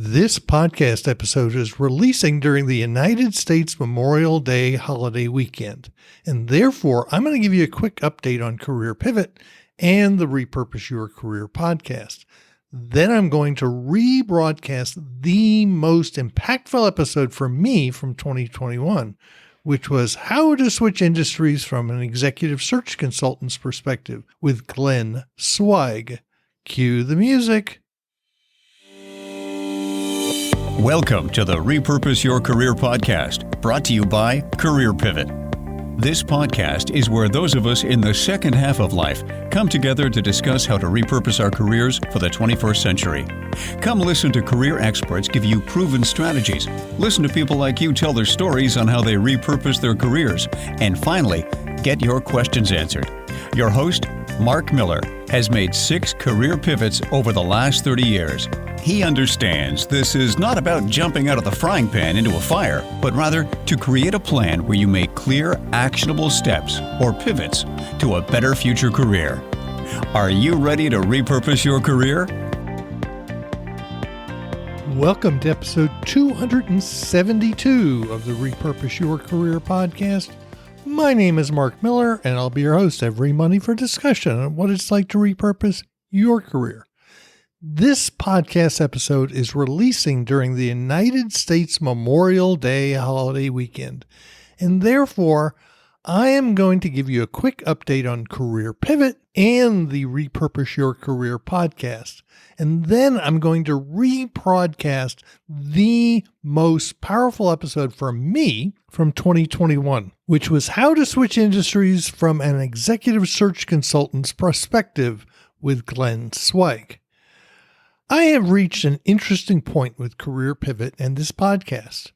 This podcast episode is releasing during the United States Memorial Day holiday weekend, and therefore I'm going to give you a quick update on Career Pivot and the Repurpose Your Career podcast. Then I'm going to rebroadcast the most impactful episode for me from 2021, which was How to Switch Industries from an Executive Search Consultant's Perspective with Glenn Zwieg. Cue the music. Welcome to the Repurpose Your Career Podcast, brought to you by Career Pivot. This podcast is where those of us in the second half of life come together to discuss how to repurpose our careers for the 21st century. Come listen to career experts give you proven strategies. Listen to people like you tell their stories on how they repurpose their careers. And finally, get your questions answered. Your host, Mark Miller, has made 6 career pivots over the last 30 years. He understands this is not about jumping out of the frying pan into a fire, but rather to create a plan where you make clear, actionable steps or pivots to a better future career. Are you ready to repurpose your career? Welcome to episode 272 of the Repurpose Your Career podcast. My name is Mark Miller, and I'll be your host every Monday for discussion on what it's like to repurpose your career. This podcast episode is releasing during the United States Memorial Day holiday weekend, and therefore I am going to give you a quick update on Career Pivot and the Repurpose Your Career podcast. And then I'm going to rebroadcast the most powerful episode for me from 2021, which was How to Switch Industries from an Executive Search Consultant's Perspective with Glenn Zwieg. I have reached an interesting point with Career Pivot and this podcast.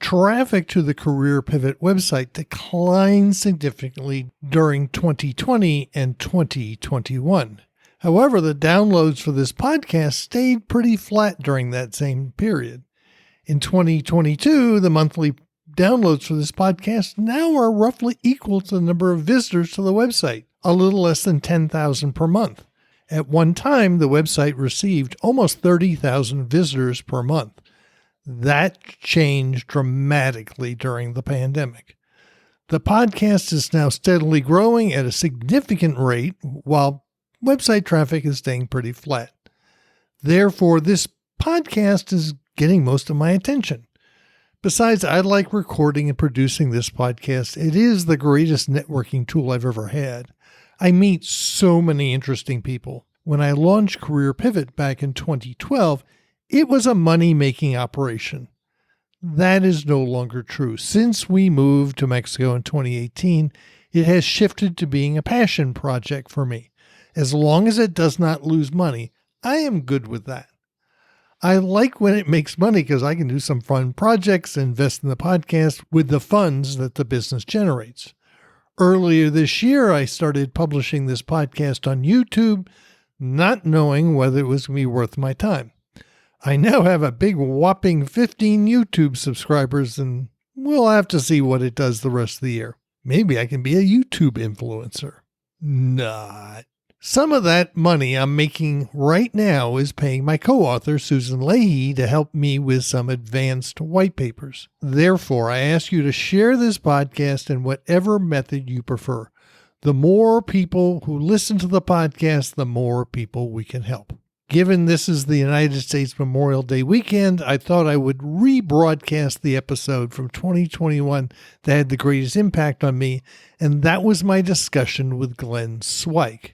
Traffic to the Career Pivot website declined significantly during 2020 and 2021. However, the downloads for this podcast stayed pretty flat during that same period. In 2022, the monthly downloads for this podcast now are roughly equal to the number of visitors to the website, a little less than 10,000 per month. At one time, the website received almost 30,000 visitors per month. That changed dramatically during the pandemic. The podcast is now steadily growing at a significant rate, while website traffic is staying pretty flat. Therefore, this podcast is getting most of my attention. Besides, I like recording and producing this podcast. It is the greatest networking tool I've ever had. I meet so many interesting people. When I launched Career Pivot back in 2012, it was a money-making operation. That is no longer true. Since we moved to Mexico in 2018, it has shifted to being a passion project for me. As long as it does not lose money, I am good with that. I like when it makes money because I can do some fun projects and invest in the podcast with the funds that the business generates. Earlier this year, I started publishing this podcast on YouTube, not knowing whether it was going to be worth my time. I now have a big whopping 15 YouTube subscribers, and we'll have to see what it does the rest of the year. Maybe I can be a YouTube influencer. Not. Some of that money I'm making right now is paying my co-author, Susan Leahy, to help me with some advanced white papers. Therefore, I ask you to share this podcast in whatever method you prefer. The more people who listen to the podcast, the more people we can help. Given this is the United States Memorial Day weekend, I thought I would rebroadcast the episode from 2021 that had the greatest impact on me, and that was my discussion with Glenn Zwieg.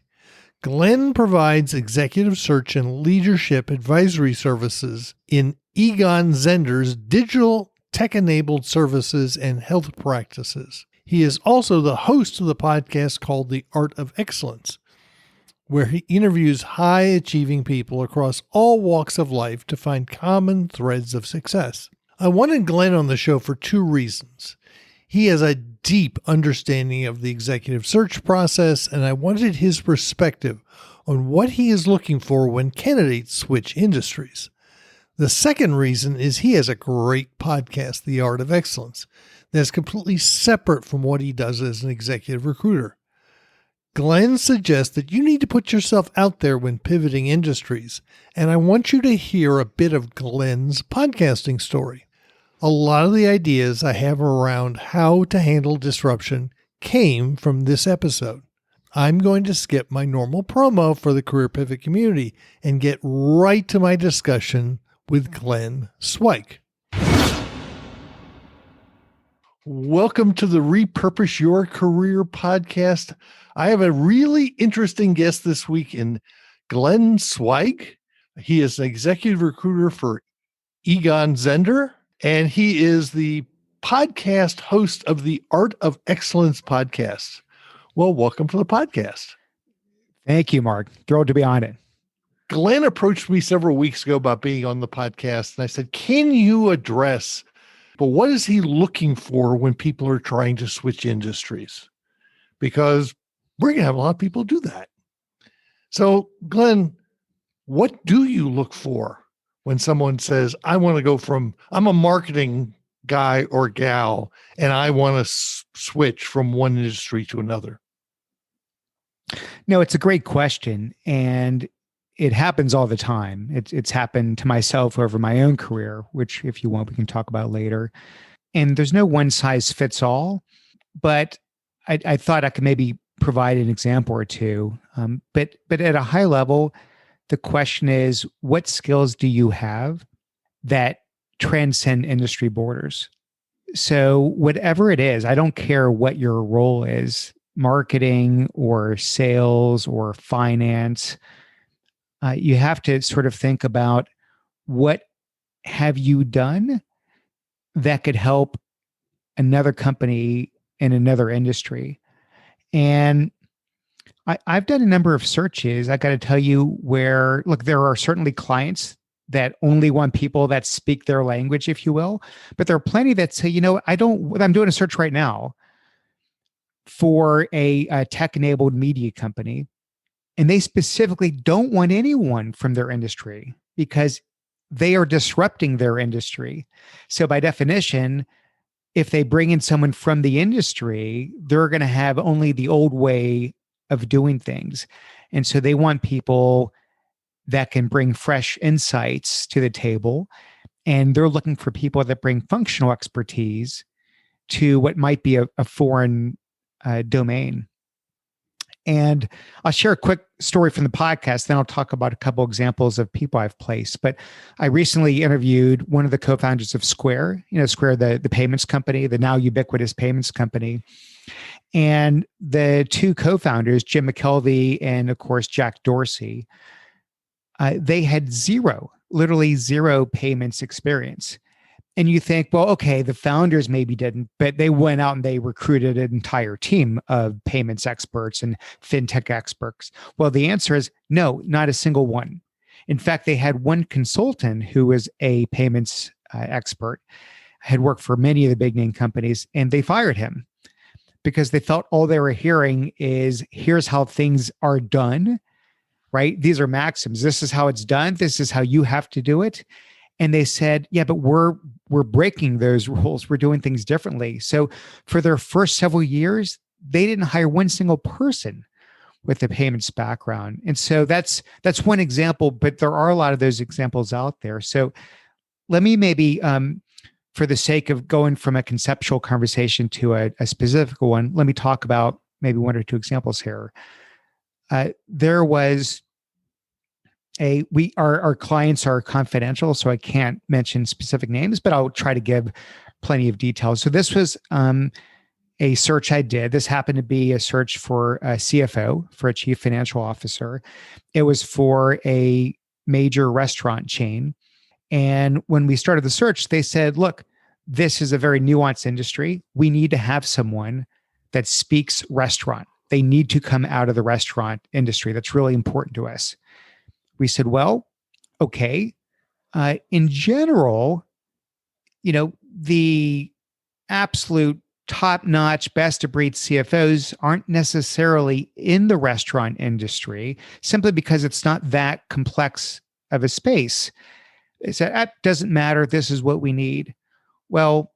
Glenn provides executive search and leadership advisory services in Egon Zender's digital tech-enabled services and health practices. He is also the host of the podcast called The Art of Excellence, where he interviews high-achieving people across all walks of life to find common threads of success. I wanted Glenn on the show for 2 reasons. He has a deep understanding of the executive search process, and I wanted his perspective on what he is looking for when candidates switch industries. The second reason is he has a great podcast, The Art of Excellence, that's completely separate from what he does as an executive recruiter. Glenn suggests that you need to put yourself out there when pivoting industries, and I want you to hear a bit of Glenn's podcasting story. A lot of the ideas I have around how to handle disruption came from this episode. I'm going to skip my normal promo for the Career Pivot community and get right to my discussion with Glenn Zwieg. Welcome to the Repurpose Your Career Podcast. I have a really interesting guest this week in Glenn Zwieg. He is an executive recruiter for Egon Zehnder, and he is the podcast host of the Art of Excellence podcast. Well, welcome to the podcast. Thank you, Mark. Thrilled to be on it. Glenn approached me several weeks ago about being on the podcast, and I said, can you address, but what is he looking for when people are trying to switch industries? Because we're going to have a lot of people do that. So, Glenn, what do you look for when someone says, I want to go from, I'm a marketing guy or gal, and I want to switch from one industry to another? No, it's a great question. And it happens all the time. It's happened to myself over my own career, which if you want, we can talk about later. And there's no one size fits all, but I thought I could maybe provide an example or two. But at a high level, the question is, what skills do you have that transcend industry borders? So whatever it is, I don't care what your role is, marketing or sales or finance, you have to sort of think about what have you done that could help another company in another industry. And I've done a number of searches. I got to tell you where, look, there are certainly clients that only want people that speak their language, if you will. But there are plenty that say, I'm doing a search right now for a tech-enabled media company. And they specifically don't want anyone from their industry because they are disrupting their industry. So by definition, if they bring in someone from the industry, they're going to have only the old way of doing things. And so they want people that can bring fresh insights to the table. And they're looking for people that bring functional expertise to what might be a foreign domain. And I'll share a quick story from the podcast, then I'll talk about a couple examples of people I've placed. But I recently interviewed one of the co-founders of Square, Square, the payments company, the now ubiquitous payments company. And the two co-founders, Jim McKelvey and, of course, Jack Dorsey, they had literally zero payments experience. And you think, well, okay, the founders maybe didn't, but they went out and they recruited an entire team of payments experts and fintech experts. Well, the answer is no, not a single one. In fact, they had one consultant who was a payments expert, had worked for many of the big name companies, and they fired him because they felt all they were hearing is, here's how things are done, right? These are maxims. This is how it's done. This is how you have to do it. And they said, yeah, but we're breaking those rules. We're doing things differently. So for their first several years, they didn't hire one single person with a payments background. And so that's one example, but there are a lot of those examples out there. So let me maybe, for the sake of going from a conceptual conversation to a specific one, let me talk about maybe one or two examples here. There was our clients are confidential, so I can't mention specific names, but I'll try to give plenty of details. So this was a search I did. This happened to be a search for a CFO, for a chief financial officer. It was for a major restaurant chain. And when we started the search, they said, look, this is a very nuanced industry. We need to have someone that speaks restaurant. They need to come out of the restaurant industry. That's really important to us. We said, well, okay. In general, the absolute top-notch, best-of-breed CFOs aren't necessarily in the restaurant industry simply because it's not that complex of a space. They said, that doesn't matter. This is what we need. Well,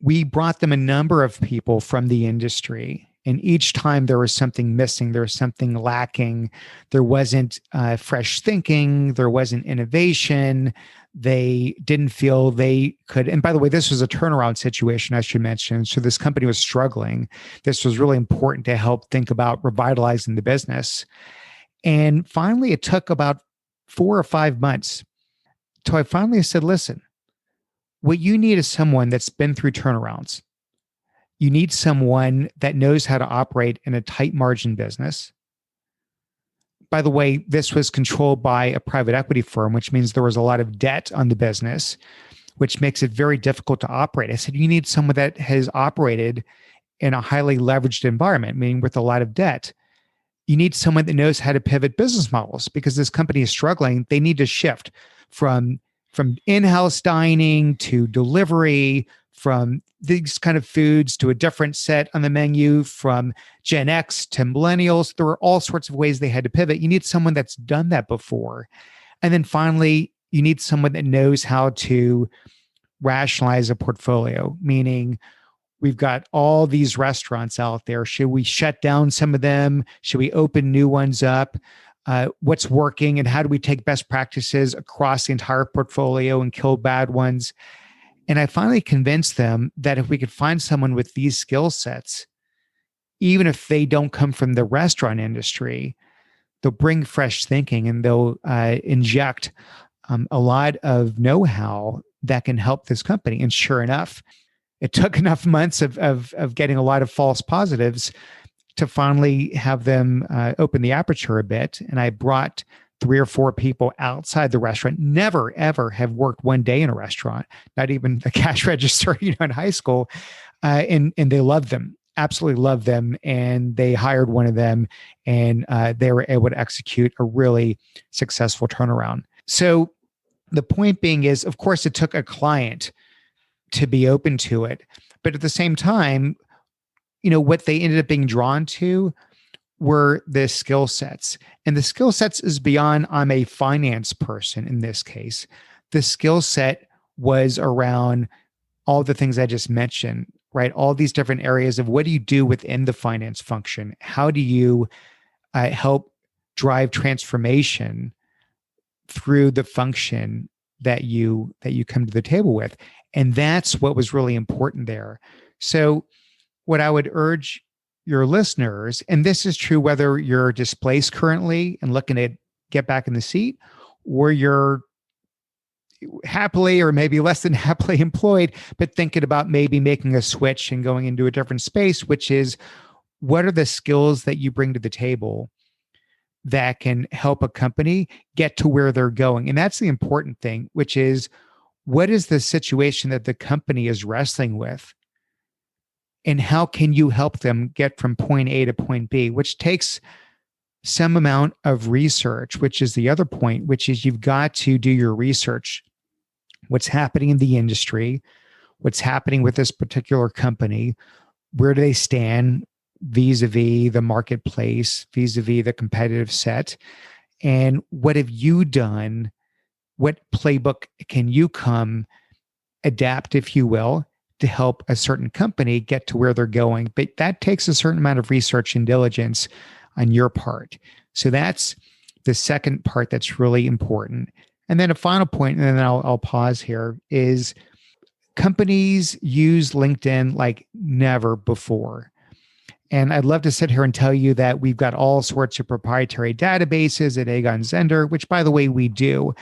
we brought them a number of people from the industry, And each time there was something missing, there was something lacking. There wasn't fresh thinking. There wasn't innovation. They didn't feel they could. And by the way, this was a turnaround situation, I should mention. So this company was struggling. This was really important to help think about revitalizing the business. And finally, it took about 4 or 5 months till I finally said, listen, what you need is someone that's been through turnarounds. You need someone that knows how to operate in a tight margin business. By the way, this was controlled by a private equity firm, which means there was a lot of debt on the business, which makes it very difficult to operate. I said, you need someone that has operated in a highly leveraged environment, meaning with a lot of debt. You need someone that knows how to pivot business models because this company is struggling. They need to shift from in-house dining to delivery, from these kind of foods to a different set on the menu, from Gen X to millennials. There were all sorts of ways they had to pivot. You need someone that's done that before. And then finally, you need someone that knows how to rationalize a portfolio, meaning we've got all these restaurants out there. Should we shut down some of them? Should we open new ones up? What's working and how do we take best practices across the entire portfolio and kill bad ones? And I finally convinced them that if we could find someone with these skill sets, even if they don't come from the restaurant industry, they'll bring fresh thinking and they'll inject a lot of know-how that can help this company. And sure enough, it took enough months of getting a lot of false positives to finally have them open the aperture a bit. And I brought 3 or 4 people outside the restaurant, never, ever have worked one day in a restaurant, not even the cash register, in high school. And they loved them, absolutely loved them. And they hired one of them and they were able to execute a really successful turnaround. So the point being is, of course, it took a client to be open to it. But at the same time, what they ended up being drawn to were the skill sets. And the skill sets is beyond I'm a finance person in this case. The skill set was around all the things I just mentioned, right? All these different areas of what do you do within the finance function? How do you help drive transformation through the function that you come to the table with? And that's what was really important there. So what I would urge your listeners, and this is true whether you're displaced currently and looking to get back in the seat, or you're happily or maybe less than happily employed, but thinking about maybe making a switch and going into a different space, which is what are the skills that you bring to the table that can help a company get to where they're going? And that's the important thing, which is what is the situation that the company is wrestling with? And how can you help them get from point A to point B, which takes some amount of research, which is the other point, which is you've got to do your research. What's happening in the industry? What's happening with this particular company? Where do they stand vis-a-vis the marketplace, vis-a-vis the competitive set? And what have you done? What playbook can you adapt, if you will, to help a certain company get to where they're going? But that takes a certain amount of research and diligence on your part. So that's the second part that's really important. And then a final point, and then I'll pause here, is companies use LinkedIn like never before. And I'd love to sit here and tell you that we've got all sorts of proprietary databases at Aegon Zender, which by the way, we do.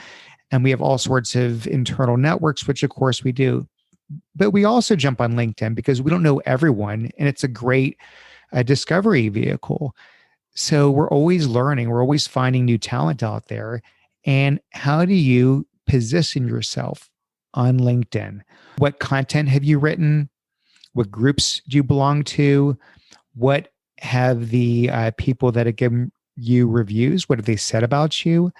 And we have all sorts of internal networks, which of course we do. But we also jump on LinkedIn because we don't know everyone, and it's a great discovery vehicle. So we're always learning. We're always finding new talent out there. And how do you position yourself on LinkedIn? What content have you written? What groups do you belong to? What have the people that have given you reviews, what have they said about you?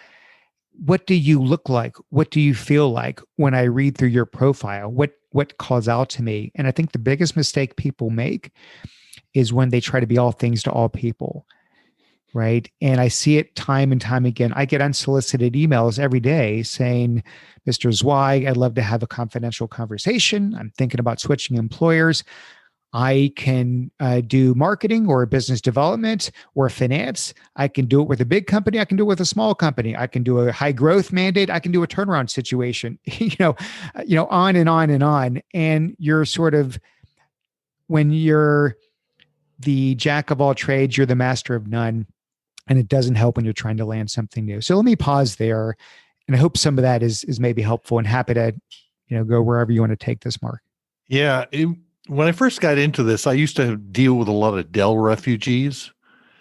What do you look like? What do you feel like when I read through your profile? What calls out to me? And I think the biggest mistake people make is when they try to be all things to all people, right? And I see it time and time again. I get unsolicited emails every day saying, Mr. Zwieg, I'd love to have a confidential conversation. I'm thinking about switching employers. I can do marketing or business development or finance. I can do it with a big company. I can do it with a small company. I can do a high growth mandate. I can do a turnaround situation, on and on and on. And you're sort of, when you're the jack of all trades, you're the master of none. And it doesn't help when you're trying to land something new. So let me pause there. And I hope some of that is maybe helpful, and happy to, go wherever you want to take this, Mark. Yeah. When I first got into this, I used to deal with a lot of Dell refugees,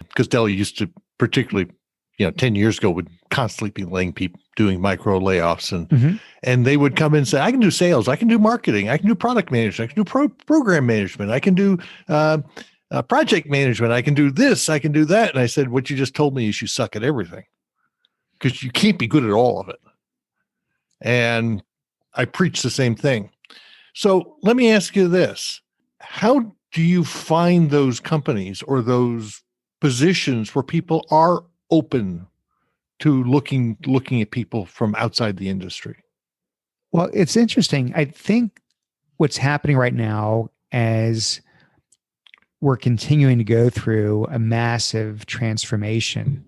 because Dell used to, particularly, 10 years ago, would constantly be laying people, doing micro layoffs. And they would come in and say, I can do sales, I can do marketing, I can do product management, I can do program management, I can do project management, I can do this, I can do that. And I said, what you just told me is you suck at everything, because you can't be good at all of it. And I preach the same thing. So let me ask you this. How do you find those companies or those positions where people are open to looking at people from outside the industry? Well, it's interesting. I think what's happening right now, as we're continuing to go through a massive transformation,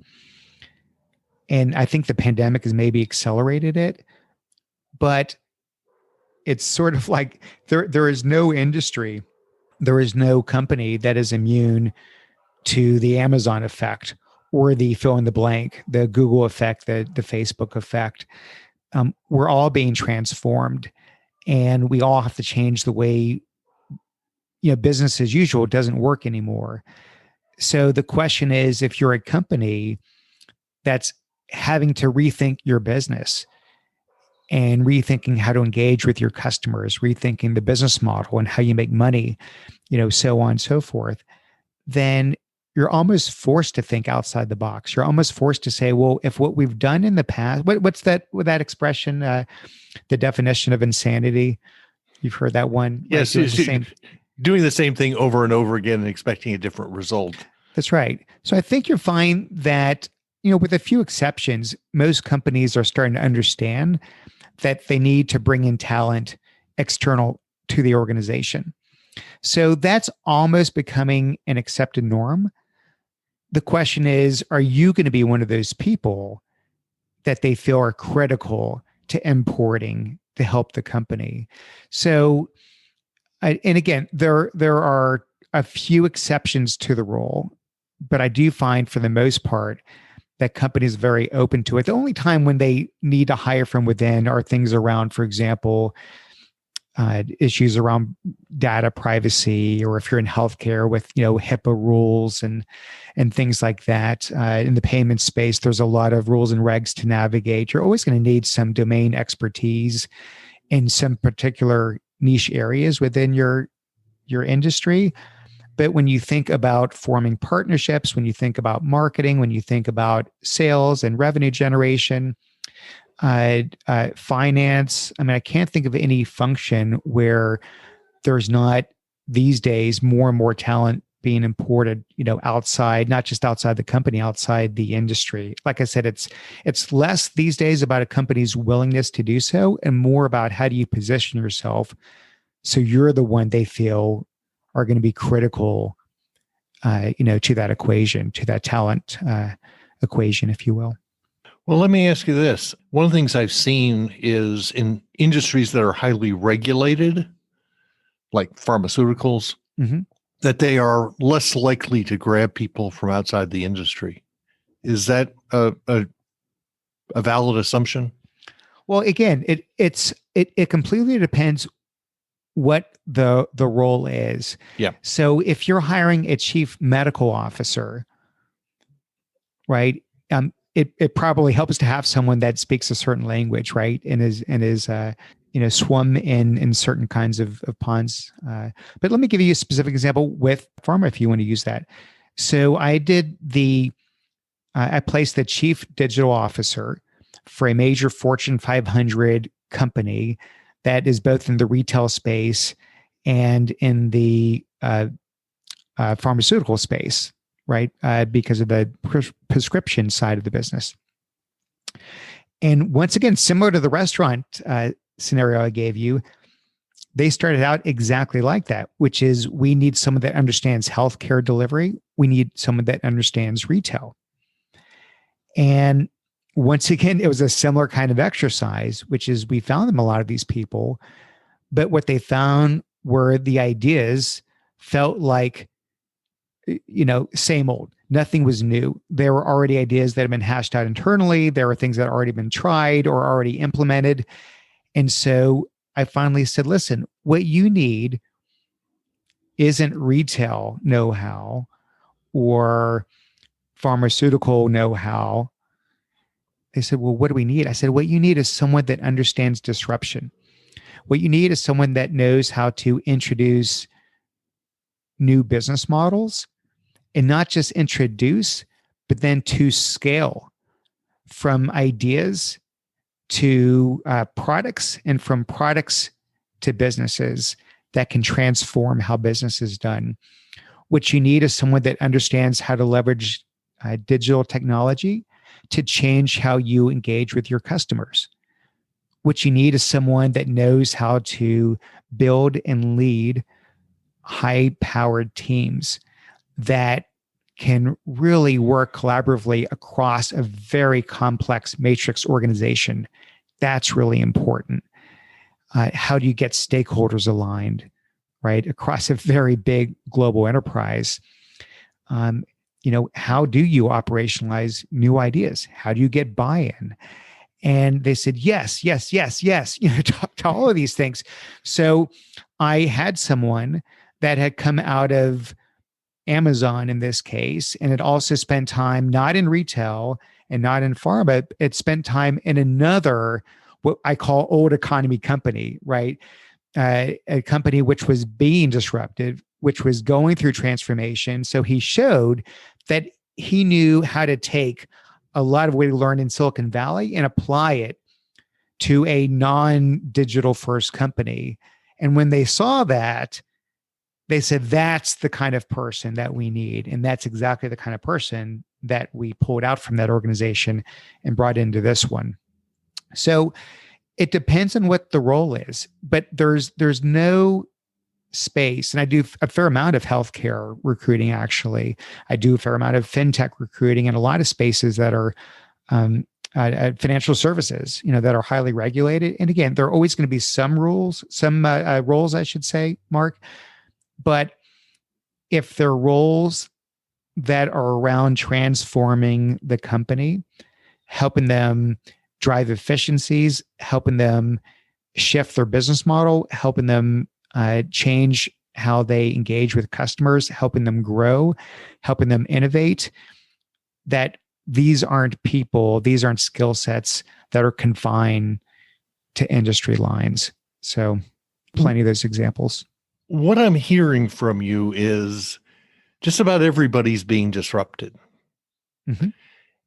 and I think the pandemic has maybe accelerated it, but it's sort of like there is no industry, there is no company that is immune to the Amazon effect or the fill in the blank, the Google effect, the Facebook effect. We're all being transformed, and we all have to change the way, business as usual doesn't work anymore. So the question is, if you're a company that's having to rethink your business and rethinking how to engage with your customers, rethinking the business model and how you make money, so on and so forth, then you're almost forced to think outside the box. You're almost forced to say, well, if what we've done in the past, what's that expression, the definition of insanity? You've heard that one? Yes. Doing the same thing over and over again and expecting a different result. That's right. So I think you'll find that, with a few exceptions, most companies are starting to understand that they need to bring in talent external to the organization. So that's almost becoming an accepted norm. The question is, are you going to be one of those people that they feel are critical to importing to help the company? So, and again, there are a few exceptions to the rule, but I do find for the most part that companies are very open to it. The only time when they need to hire from within are things around, for example, issues around data privacy, or if you're in healthcare with, HIPAA rules and things like that. In the payment space, there's a lot of rules and regs to navigate. You're always going to need some domain expertise in some particular niche areas within your industry. But when you think about forming partnerships, when you think about marketing, when you think about sales and revenue generation, finance, I can't think of any function where there's not these days more and more talent being imported, outside, not just outside the company, outside the industry. Like I said, it's less these days about a company's willingness to do so, and more about how do you position yourself so you're the one they feel are going to be critical, to that equation, to that talent equation, if you will. Well, let me ask you this. One of the things I've seen is in industries that are highly regulated, like pharmaceuticals, that they are less likely to grab people from outside the industry. Is that a valid assumption? Well, again, it completely depends what the role is. Yeah. So if you're hiring a chief medical officer, right? It probably helps to have someone that speaks a certain language, right? And is swum in certain kinds of ponds. But let me give you a specific example with pharma, if you want to use that. So I placed the chief digital officer for a major Fortune 500 company that is both in the retail space and in the pharmaceutical space, right? Because of the prescription side of the business. And once again, similar to the restaurant scenario I gave you, they started out exactly like that, which is we need someone that understands healthcare delivery. We need someone that understands retail. And once again, it was a similar kind of exercise, which is we found them a lot of these people, but what they found were the ideas felt like, same old. Nothing was new. There were already ideas that had been hashed out internally. There were things that had already been tried or already implemented. And so I finally said, listen, what you need isn't retail know-how or pharmaceutical know-how. They said, well, what do we need? I said, what you need is someone that understands disruption. What you need is someone that knows how to introduce new business models, and not just introduce, but then to scale from ideas to products, and from products to businesses that can transform how business is done. What you need is someone that understands how to leverage digital technology to change how you engage with your customers. What you need is someone that knows how to build and lead high-powered teams that can really work collaboratively across a very complex matrix organization. That's really important. How do you get stakeholders aligned, right, across a very big global enterprise? How do you operationalize new ideas? How do you get buy-in? And they said, yes, to all of these things. So I had someone that had come out of Amazon in this case, and it also spent time not in retail and not in pharma. It spent time in another, what I call old economy company, right? A company which was being disrupted, which was going through transformation. So he showed that he knew how to take a lot of what he learned in Silicon Valley and apply it to a non-digital first company. And when they saw that, they said, that's the kind of person that we need. And that's exactly the kind of person that we pulled out from that organization and brought into this one. So it depends on what the role is, but there's no space. And I do a fair amount of healthcare recruiting, actually. I do a fair amount of fintech recruiting and a lot of spaces that are financial services, that are highly regulated. And again, there are always going to be some rules, some roles, I should say, Mark. But if there are roles that are around transforming the company, helping them drive efficiencies, helping them shift their business model, helping them change how they engage with customers, helping them grow, helping them innovate, that these aren't people, these aren't skill sets that are confined to industry lines. So plenty of those examples. What I'm hearing from you is just about everybody's being disrupted. Mm-hmm.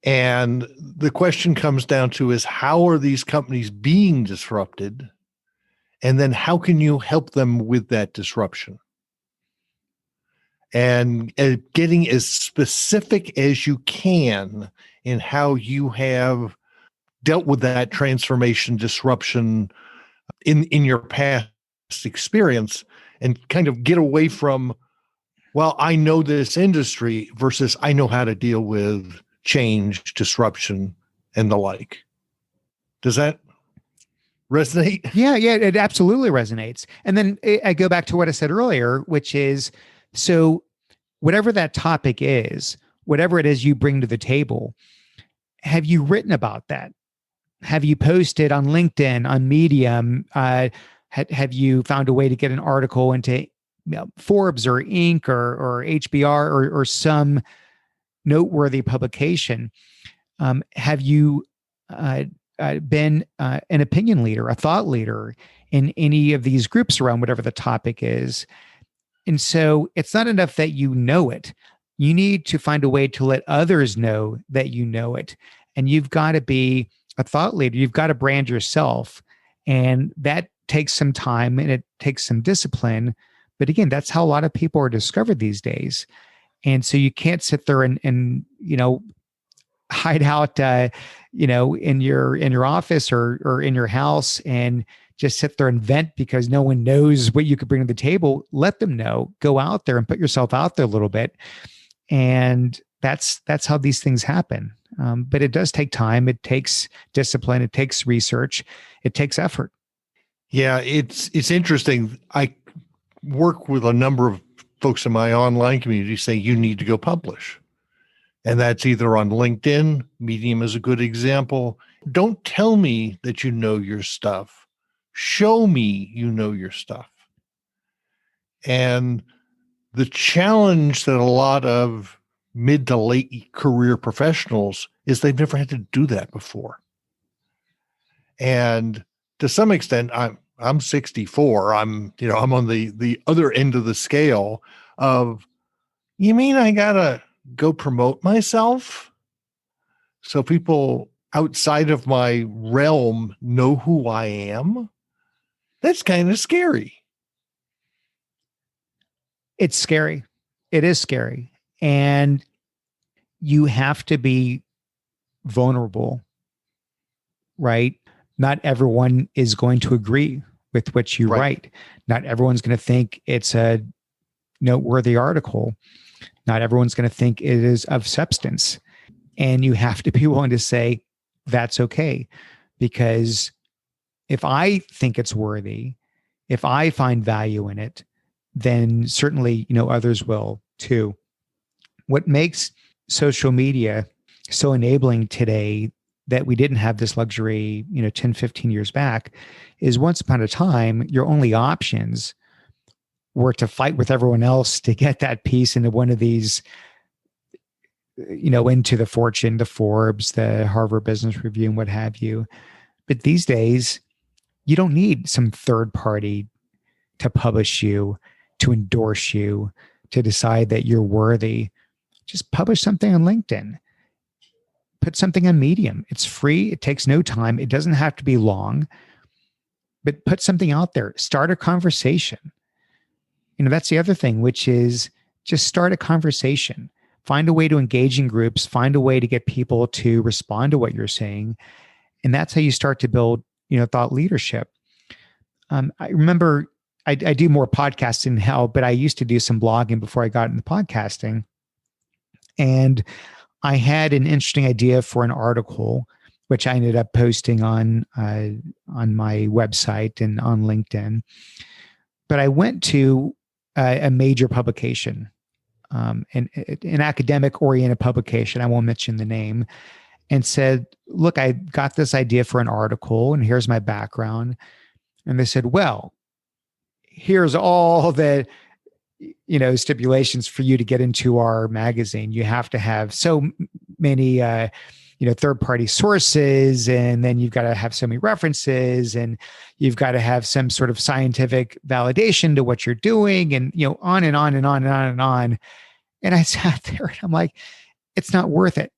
And the question comes down to is, how are these companies being disrupted? And then how can you help them with that disruption? And getting as specific as you can in how you have dealt with that transformation disruption in your past experience, and kind of get away from, well, I know this industry versus I know how to deal with change, disruption, and the like. Does that resonate? Yeah, it absolutely resonates. And then I go back to what I said earlier, which is, so whatever that topic is, whatever it is you bring to the table, have you written about that? Have you posted on LinkedIn, on Medium? Have you found a way to get an article into Forbes or Inc. or HBR or some noteworthy publication? Have you been an opinion leader, a thought leader in any of these groups around whatever the topic is? And so it's not enough that you know it. You need to find a way to let others know that you know it. And you've got to be a thought leader. You've got to brand yourself. And that takes some time and it takes some discipline. But again, that's how a lot of people are discovered these days. And so you can't sit there and hide out, in your office or in your house and just sit there and vent because no one knows what you could bring to the table. Let them know. Go out there and put yourself out there a little bit. And that's how these things happen. But it does take time. It takes discipline. It takes research. It takes effort. Yeah, it's interesting. I work with a number of folks in my online community say you need to go publish. And that's either on LinkedIn. Medium is a good example. Don't tell me that you know your stuff. Show me you know your stuff. And the challenge that a lot of mid to late career professionals is they've never had to do that before. And to some extent, I'm 64. I'm on the other end of the scale of, you mean I gotta go promote myself so people outside of my realm know who I am? That's kind of scary. It's scary. It is scary. And you have to be vulnerable, right? Not everyone is going to agree with what you write. Not everyone's going to think it's a noteworthy article. Not everyone's going to think it is of substance. And you have to be willing to say, that's okay. Because if I think it's worthy, if I find value in it, then certainly, others will too. What makes social media so enabling today that we didn't have this luxury, 10, 15 years back, is once upon a time, your only options were to fight with everyone else to get that piece into one of these, into the Fortune, the Forbes, the Harvard Business Review, and what have you. But these days, you don't need some third party to publish you, to endorse you, to decide that you're worthy. Just publish something on LinkedIn. Put something on Medium. It's free. It takes no time. It doesn't have to be long, but put something out there. Start a conversation. That's the other thing, which is just start a conversation. Find a way to engage in groups. Find a way to get people to respond to what you're saying. And that's how you start to build, thought leadership. I remember I do more podcasting now, but I used to do some blogging before I got into podcasting. And I had an interesting idea for an article, which I ended up posting on my website and on LinkedIn. But I went to a major publication, an academic-oriented publication. I won't mention the name, and said, "Look, I got this idea for an article, and here's my background." And they said, "Well, here's all the stipulations for you to get into our magazine. You have to have so many, third-party sources, and then you've got to have so many references, and you've got to have some sort of scientific validation to what you're doing, and on and on and on and on and on." And I sat there and I'm like, it's not worth it.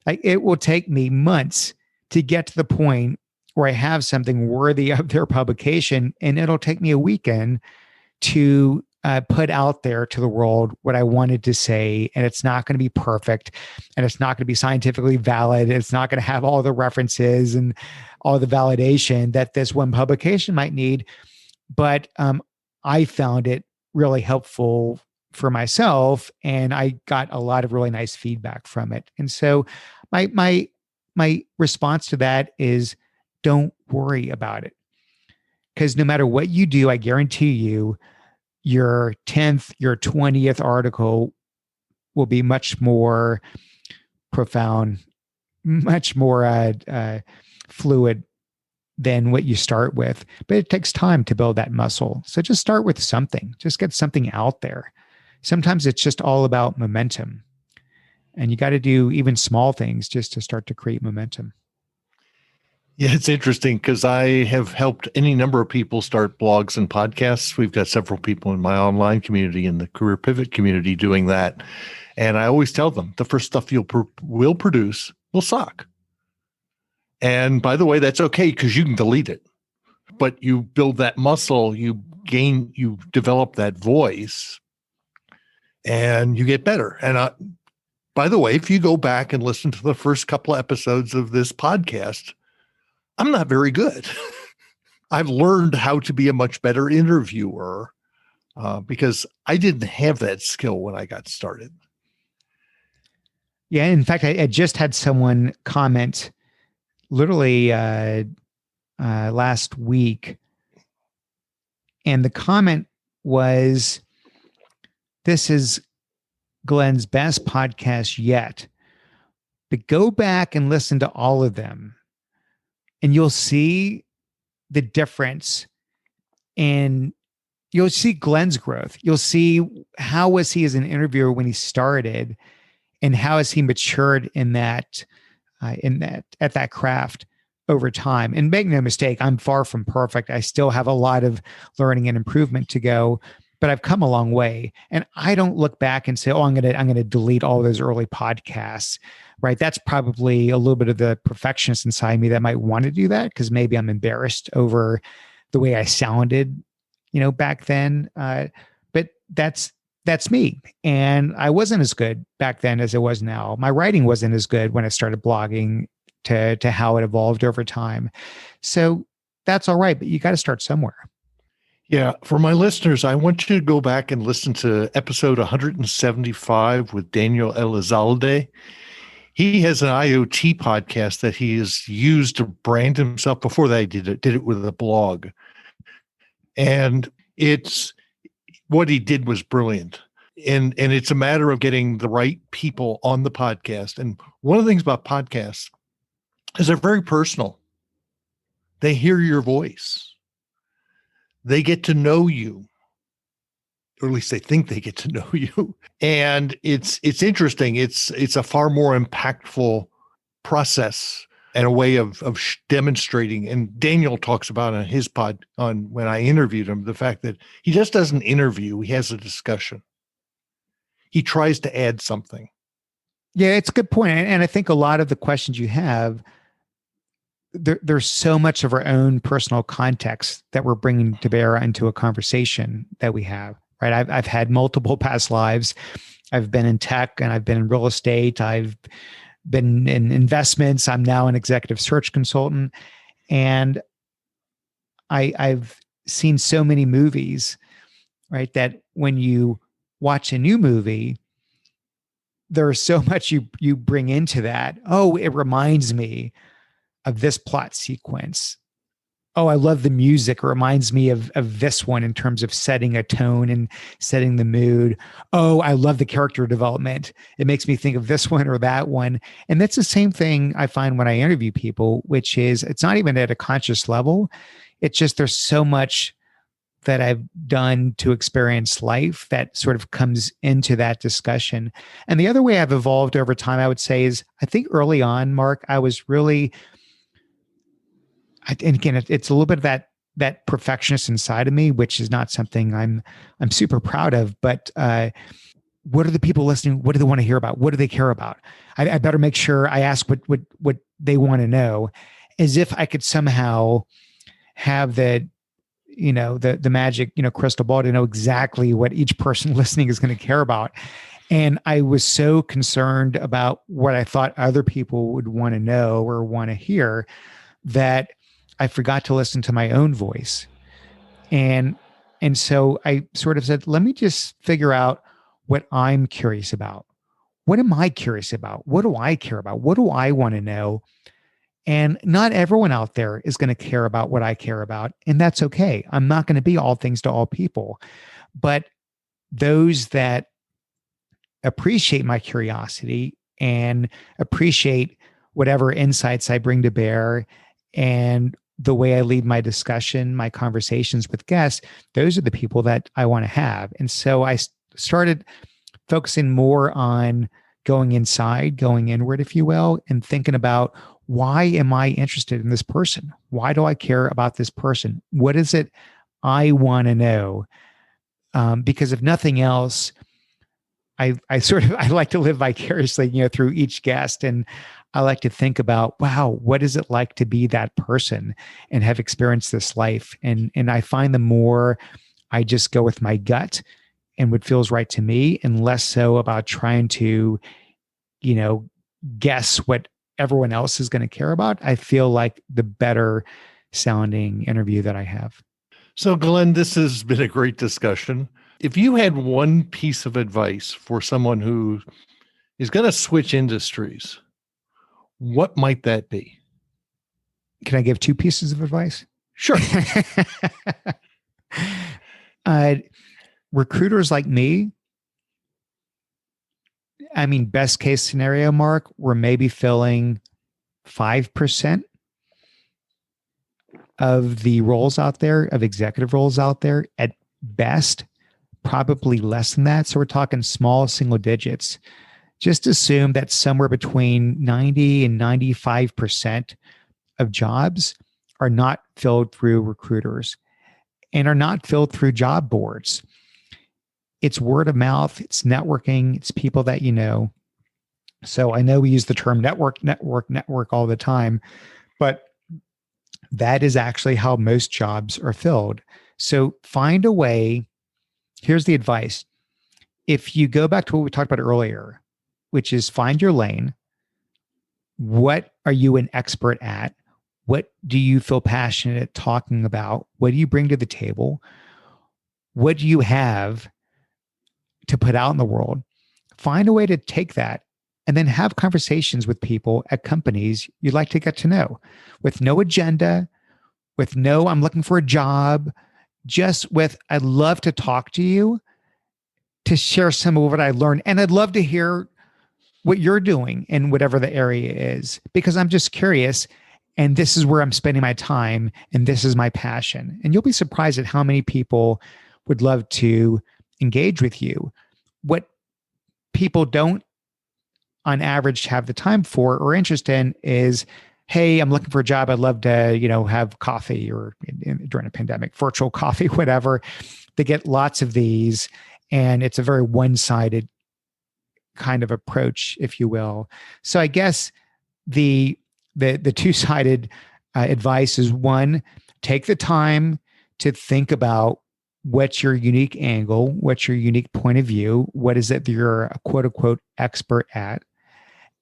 Like, it will take me months to get to the point where I have something worthy of their publication, and it'll take me a weekend to put out there to the world what I wanted to say. And it's not going to be perfect, and it's not going to be scientifically valid. It's not going to have all the references and all the validation that this one publication might need. But I found it really helpful for myself, and I got a lot of really nice feedback from it. And so my response to that is, don't worry about it. Because no matter what you do, I guarantee you, your 10th, your 20th article will be much more profound, much more fluid than what you start with. But it takes time to build that muscle. So just start with something. Just get something out there. Sometimes it's just all about momentum. And you got to do even small things just to start to create momentum. Yeah, it's interesting because I have helped any number of people start blogs and podcasts. We've got several people in my online community and the Career Pivot community doing that. And I always tell them the first stuff will produce will suck. And by the way, that's okay because you can delete it. But you build that muscle, you develop that voice, and you get better. And by the way, if you go back and listen to the first couple of episodes of this podcast, I'm not very good. I've learned how to be a much better interviewer because I didn't have that skill when I got started. Yeah. In fact, I just had someone comment literally last week. And the comment was, "This is Glenn's best podcast yet, but go back and listen to all of them and you'll see the difference, and you'll see Glenn's growth. You'll see how was he as an interviewer when he started, and how has he matured in that at that craft over time. And make no mistake, I'm far from perfect. I still have a lot of learning and improvement to go, but I've come a long way. And I don't look back and say, "Oh, I'm gonna delete all those early podcasts." Right? That's probably a little bit of the perfectionist inside me that might want to do that, because maybe I'm embarrassed over the way I sounded, back then. But that's me. And I wasn't as good back then as it was now. My writing wasn't as good when I started blogging to how it evolved over time. So that's all right, but you got to start somewhere. Yeah. For my listeners, I want you to go back and listen to episode 175 with Daniel Elizalde. He has an IoT podcast that he has used to brand himself. Before that, he did it with a blog. And what he did was brilliant. And it's a matter of getting the right people on the podcast. And one of the things about podcasts is they're very personal. They hear your voice. They get to know you, or at least they think they get to know you. And it's interesting. It's a far more impactful process and a way of demonstrating. And Daniel talks about on his pod, on when I interviewed him, the fact that he just doesn't interview, he has a discussion. He tries to add something. Yeah, it's a good point. And I think a lot of the questions you have, there's so much of our own personal context that we're bringing to bear into a conversation that we have, right? I've had multiple past lives. I've been in tech and I've been in real estate. I've been in investments. I'm now an executive search consultant. And I've seen so many movies, right? That when you watch a new movie, there's so much you bring into that. Oh, it reminds me of this plot sequence. Oh, I love the music. It reminds me of this one in terms of setting a tone and setting the mood. Oh, I love the character development. It makes me think of this one or that one. And that's the same thing I find when I interview people, which is it's not even at a conscious level. It's just there's so much that I've done to experience life that sort of comes into that discussion. And the other way I've evolved over time, I would say, is I think early on, Mark, I was really, and again, it's a little bit of that perfectionist inside of me, which is not something I'm super proud of. But what are the people listening? What do they want to hear about? What do they care about? I better make sure I ask what they want to know, as if I could somehow have the magic crystal ball to know exactly what each person listening is going to care about. And I was so concerned about what I thought other people would want to know or want to hear that I forgot to listen to my own voice. And so I sort of said, let me just figure out what I'm curious about. What am I curious about? What do I care about? What do I want to know? And not everyone out there is going to care about what I care about. And that's okay. I'm not going to be all things to all people. But those that appreciate my curiosity and appreciate whatever insights I bring to bear and the way I lead my discussion, my conversations with guests, those are the people that I want to have. And so I started focusing more on going inside, going inward, if you will, and thinking about, why am I interested in this person? Why do I care about this person? What is it I want to know? Because if nothing else, I like to live vicariously, through each guest. And I like to think about, wow, what is it like to be that person and have experienced this life? And I find the more I just go with my gut and what feels right to me, and less so about trying to, guess what everyone else is going to care about, I feel like the better sounding interview that I have. So, Glenn, this has been a great discussion. If you had one piece of advice for someone who is going to switch industries, what might that be? Can I give 2 pieces of advice? Sure. Recruiters like me, I mean, best case scenario, Mark, we're maybe filling 5% of the roles out there, of executive roles out there. At best, probably less than that. So we're talking small single digits. Just assume that somewhere between 90 and 95% of jobs are not filled through recruiters and are not filled through job boards. It's word of mouth, it's networking, it's people that you know. So I know we use the term network all the time, but that is actually how most jobs are filled. So find a way. Here's the advice. If you go back to what we talked about earlier, which is find your lane. What are you an expert at? What do you feel passionate at talking about? What do you bring to the table? What do you have to put out in the world? Find a way to take that and then have conversations with people at companies you'd like to get to know, with no agenda, with no, I'm looking for a job, just with, I'd love to talk to you to share some of what I learned. And I'd love to hear what you're doing in whatever the area is, because I'm just curious. And this is where I'm spending my time. And this is my passion. And you'll be surprised at how many people would love to engage with you. What people don't on average have the time for or interest in is, hey, I'm looking for a job. I'd love to, have coffee, or during a pandemic, virtual coffee, whatever. They get lots of these, and it's a very one-sided kind of approach, if you will. So I guess the two-sided advice is, one, take the time to think about what's your unique angle, what's your unique point of view, what is it that you're a quote-unquote expert at,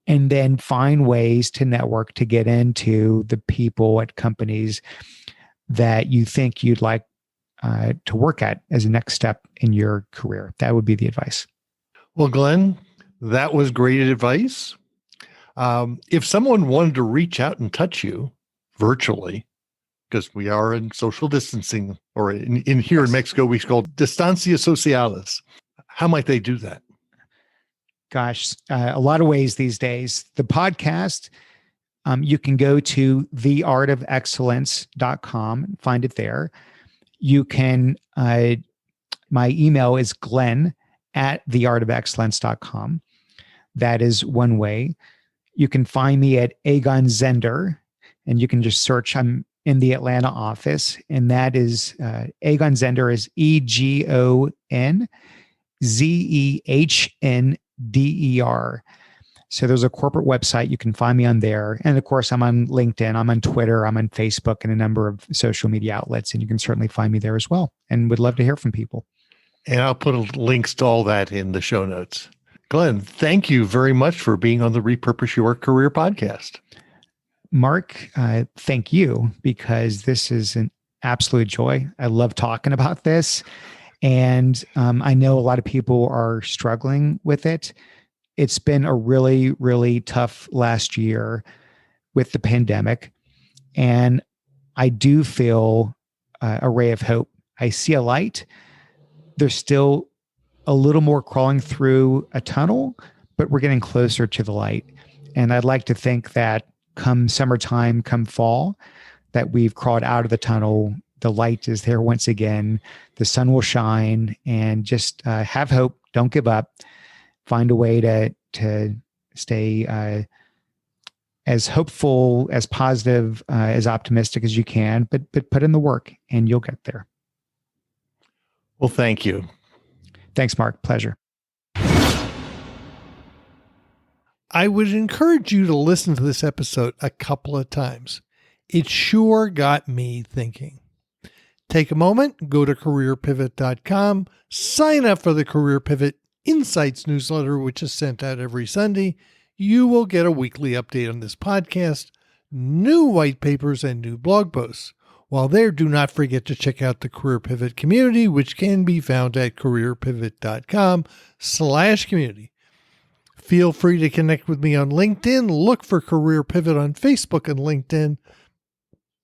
and then find ways to network to get into the people at companies that you think you'd like to work at as a next step in your career. That would be the advice. Well, Glenn, that was great advice. If someone wanted to reach out and touch you virtually, because we are in social distancing, or in here in Mexico, we call distancia socialis, how might they do that? Gosh, a lot of ways these days. The podcast, you can go to theartofexcellence.com and find it there. You can, my email is glenn@theartofexcellence.com. That is one way. You can find me at Egon Zender, and you can just search. I'm in the Atlanta office, and that is Egon Zender is EGONZEHNDER. So there's a corporate website. You can find me on there. And of course, I'm on LinkedIn, I'm on Twitter, I'm on Facebook, and a number of social media outlets. And you can certainly find me there as well. And would love to hear from people. And I'll put links to all that in the show notes. Glenn, thank you very much for being on the Repurpose Your Career podcast. Mark, thank you, because this is an absolute joy. I love talking about this. And I know a lot of people are struggling with it. It's been a really, really tough last year with the pandemic. And I do feel a ray of hope. I see a light. There's still a little more crawling through a tunnel, but we're getting closer to the light. And I'd like to think that come summertime, come fall, that we've crawled out of the tunnel. The light is there once again. The sun will shine, and just have hope. Don't give up. Find a way to stay as hopeful, as positive, as optimistic as you can, but put in the work and you'll get there. Well, thank you. Thanks, Mark. Pleasure. I would encourage you to listen to this episode a couple of times. It sure got me thinking. Take a moment, go to careerpivot.com, sign up for the Career Pivot Insights newsletter, which is sent out every Sunday. You will get a weekly update on this podcast, new white papers, and new blog posts. While there, do not forget to check out the Career Pivot community, which can be found at careerpivot.com/community. Feel free to connect with me on LinkedIn. Look for Career Pivot on Facebook and LinkedIn.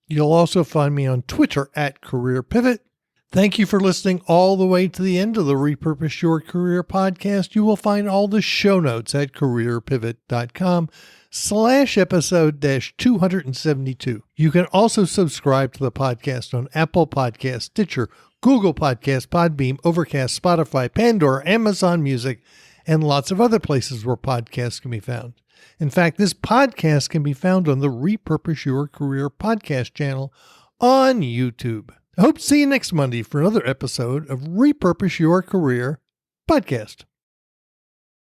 You'll also find me on Twitter at Career Pivot. Thank you for listening all the way to the end of the Repurpose Your Career podcast. You will find all the show notes at careerpivot.com/episode-272. You can also subscribe to the podcast on Apple Podcasts, Stitcher, Google Podcasts, Podbeam, Overcast, Spotify, Pandora, Amazon Music, and lots of other places where podcasts can be found. In fact, this podcast can be found on the Repurpose Your Career podcast channel on YouTube. I hope to see you next Monday for another episode of Repurpose Your Career Podcast.